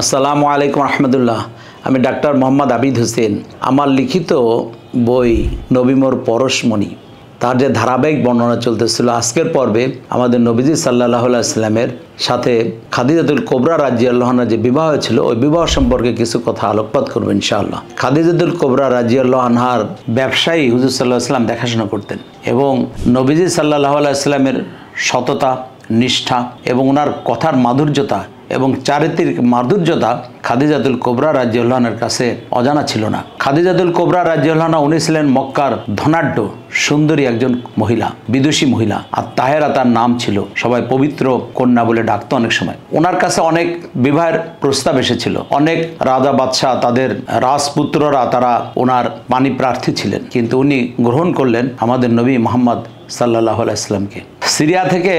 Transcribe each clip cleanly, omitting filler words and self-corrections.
আসসালামু আলাইকুম রহমতুল্লাহ। আমি ডাক্তার মোহাম্মদ আবিদ হোসেন। আমার লিখিত বই নবী মোর পরশমণি, তার যে ধারাবাহিক বর্ণনা চলতেছিল, আজকের পর্বে আমাদের নবীজি সাল্লাল্লাহু আলাইহি সাল্লামের সাথে খাদিজাতুল কোবরা রাদিয়াল্লাহু আনহা যে বিবাহ হয়েছিল, ওই বিবাহ সম্পর্কে কিছু কথা আলোকপাত করব ইনশাআল্লাহ। খাদিজাতুল কোবরা রাদিয়াল্লাহু আনহার ব্যবসায়ী হুজুর সাল্লাল্লাহু আলাইহি সাল্লাম দেখাশোনা করতেন এবং নবীজি সাল্লাল্লাহু আলাইহি সাল্লামের সততা, নিষ্ঠা এবং ওনার কথার মাধুর্যতা এবং চারিত্রিক মাধুর্যতা খাদিজাতুল কোবরা রাদিয়াল্লাহু আনহার কাছে অজানা ছিল না। খাদিজাতুল কোবরা রাদিয়াল্লাহু আনহা উনি ছিলেন মক্কার ধনাঢ্য সুন্দরী একজন মহিলা, বিদুষী মহিলা, আর তাহেরা তার নাম ছিল। সবাই পবিত্র কন্যা বলে ডাকতো অনেক সময়। ওনার কাছে অনেক বিবাহের প্রস্তাব এসেছিল। অনেক রাজা বাদশাহ, তাদের রাজপুত্ররা তারা ওনার পানি প্রার্থী ছিলেন, কিন্তু উনি গ্রহণ করলেন আমাদের নবী মুহাম্মদ সাল্লাল্লাহু আলাইহি সাল্লামকে। সিরিয়া থেকে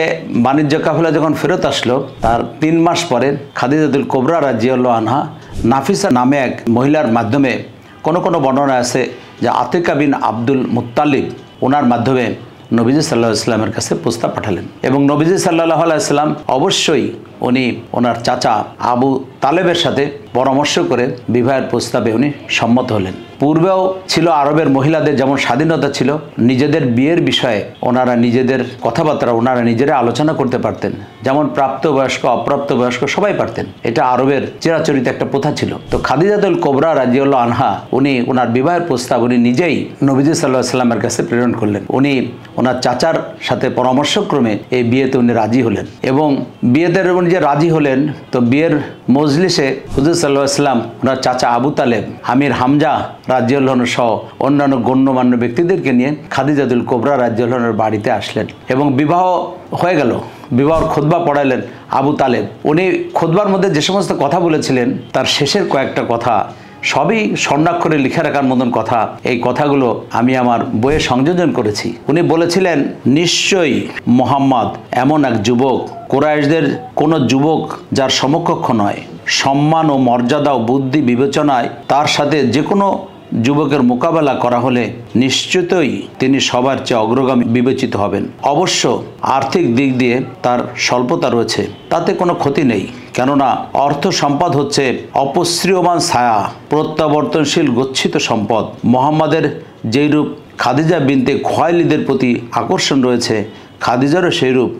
বাণিজ্য কাফেলা যখন ফেরত আসলো, তার 3 মাস পরে খাদিজাতুল কোবরা রাদিয়াল্লাহু আনহা নাফিসা নামে এক মহিলার মাধ্যমে, কোনো কোনো বর্ণনা আছে যে আতিকা বিন আব্দুল মুত্তালিব, ওনার মাধ্যমে নবীজি সাল্লাল্লাহু আলাইহি সাল্লামের কাছে প্রস্তাব পাঠালেন এবং নবীজি সাল্লাল্লাহু আলাইহি সাল্লাম অবশ্যই উনি ওনার চাচা আবু তালেবের সাথে পরামর্শ করে বিবাহের প্রস্তাবে উনি সম্মত হলেন। পূর্বেও ছিল আরবের মহিলাদের যেমন স্বাধীনতা ছিল, নিজেদের বিয়ের বিষয়ে ওনারা নিজেদের কথাবার্তা ওনারা নিজেরা আলোচনা করতে পারতেন, যেমন প্রাপ্তবয়স্ক অপ্রাপ্তবয়স্ক সবাই পারতেন। এটা আরবের চিরাচরিত একটা প্রথা ছিল। তো খাদিজাতুল কোবরা রাদিয়াল্লাহু আনহা উনি ওনার বিবাহের প্রস্তাব উনি নিজেই নবীজি সাল্লাল্লাহু আলাইহি সাল্লামের কাছে প্রেরণ করলেন। উনি ওনার চাচার সাথে পরামর্শক্রমে এই বিয়েতে উনি রাজি হলেন এবং বিয়েতে উনি যে রাজি হলেন, তো বিয়ের মজলিসে হুজুর সাল্লাল্লাহু আলাইহি সাল্লাম ওনার চাচা আবু তালেব, আমির হামজা রাদিয়াল্লাহু আনহু সহ অন্যান্য গণ্যমান্য ব্যক্তিদেরকে নিয়ে খাদিজাতুল কোবরা রাদিয়াল্লাহু আনহার বাড়িতে আসলেন এবং বিবাহ হয়ে গেল। বিবাহর খুতবা পড়াইলেন আবু তালেব। উনি খুতবার মধ্যে যে সমস্ত কথা বলেছিলেন, তার শেষের কয়েকটা কথা সবই স্বর্ণাক্ষরে লিখে রাখার মতন কথা। এই কথাগুলো আমি আমার বইয়ে সংযোজন করেছি। উনি বলেছিলেন, নিশ্চয়ই মুহাম্মদ এমন এক যুবক, কুরাইশদের কোনো যুবক যার সমকক্ষ নয়। সম্মান ও মর্যাদা ও বুদ্ধি বিবেচনায় তার সাথে যে কোনো যুবকের মোকাবেলা করা হলে নিশ্চিতই তিনি সবার চেয়ে অগ্রগামী বিবেচিত হবেন। অবশ্য আর্থিক দিক দিয়ে তার স্বল্পতা রয়েছে, তাতে কোনো ক্ষতি নেই, কেননা অর্থ সম্পদ হচ্ছে অপসৃয়মান ছায়া, প্রত্যাবর্তনশীল গচ্ছিত সম্পদ। মুহাম্মাদের যেইরূপ খাদিজা বিনতে খুয়াইলিদের প্রতি আকর্ষণ রয়েছে, খাদিজারও সেইরূপ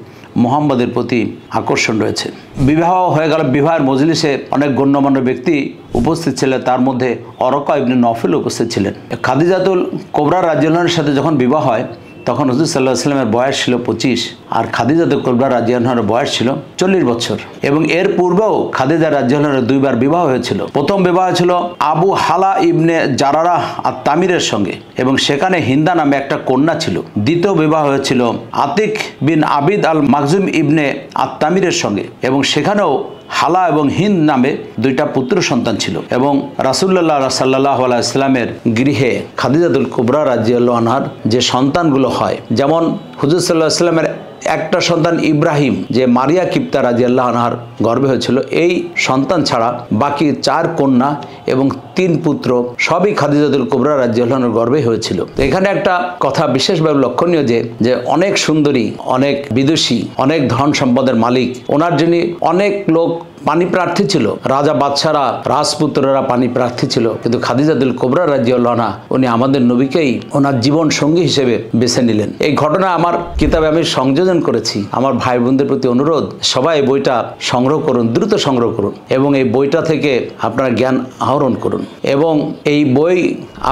মুহাম্মাদের প্রতি আকর্ষণ রয়েছে। বিবাহ হয়ে গেল। বিবাহের মজলিসে অনেক গণ্যমান্য ব্যক্তি উপস্থিত ছিলেন, তার মধ্যে ওরাকা ইবনে নফল উপস্থিত ছিলেন। খাদিজাতুল কোবরা রাদিয়াল্লাহু আনহার সাথে যখন বিবাহ হয়, তখন হুজুর সাল্লাল্লাহু আলাইহি সাল্লামের বয়স ছিল 25 আর খাদিজাতুল কোবরা রাদিয়াল্লাহু আনহার বয়স ছিল 40 বছর। এবং এর পূর্বেও খাদিজা রাদিয়াল্লাহু আনহার 2বার বিবাহ হয়েছিল। প্রথম বিবাহ ছিল আবু হালা ইবনে জারারাহ আত-তামিরের সঙ্গে এবং সেখানে হিন্দা নামে একটা কন্যা ছিল। দ্বিতীয় বিবাহ হয়েছিল আতিক বিন আবিদ আল মাকজুম ইবনে আত-তামিরের সঙ্গে এবং সেখানেও হালা এবং হিন্দ নামে 2টা পুত্র সন্তান ছিল। এবং রাসূলুল্লাহ সাল্লাল্লাহু আলাইহি সাল্লামের গৃহে খাদিজাতুল কোবরা রাদিয়াল্লাহু আনহার যে সন্তানগুলো হয়, যেমন হুজুর সাল্লাল্লাহু আলাইহি সাল্লামের একটা সন্তান ইব্রাহিম, যে মারিয়া কিপ্তা রাদিয়াল্লাহু আনহার গর্ভে হয়েছিল, এই সন্তান ছাড়া বাকি 4 কন্যা এবং 3 পুত্র সবই খাদিজাতুল কোবরা রাদিয়াল্লাহু আনহার গর্ভে হয়েছিল। তো এখানে একটা কথা বিশেষভাবে লক্ষণীয় যে অনেক সুন্দরী, অনেক বিদুষী, অনেক ধন সম্পদের মালিক, ওনার যিনি অনেক লোক পানি প্রার্থী ছিল, রাজা বাদশারা রাজপুত্ররা পানি প্রার্থী ছিল, কিন্তু খাদিজাতুল কোবরা রাদিয়াল্লাহু আনহা উনি আমাদের নবীকেই ওনার জীবন সঙ্গী হিসেবে বেছে নিলেন। এই ঘটনা আমার কিতাবে আমি সংযোজন করেছি। আমার ভাই বোনদের প্রতি অনুরোধ, সবাই এই বইটা সংগ্রহ করুন, দ্রুত সংগ্রহ করুন এবং এই বইটা থেকে আপনারা জ্ঞান আহরণ করুন এবং এই বই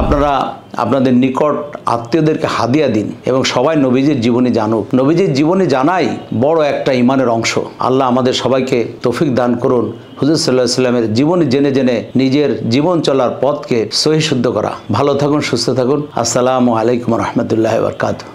আপনারা আপনাদের নিকট আত্মীয়দেরকে হাদিয়া দিন এবং সবাই নবীজির জীবনী জানুক। নবীজির জীবনী জানাই বড় একটা ইমানের অংশ। আল্লাহ আমাদের সবাইকে তৌফিক দান করুন হুজুর সাল্লাল্লাহু আলাইহি সাল্লামের জীবনী জেনে জেনে নিজের জীবন চলার পথকে সহিশুদ্ধ করা। ভালো থাকুন, সুস্থ থাকুন। আসসালামু আলাইকুম রহমতুল্লাহি ওয়া বারাকাতুহু।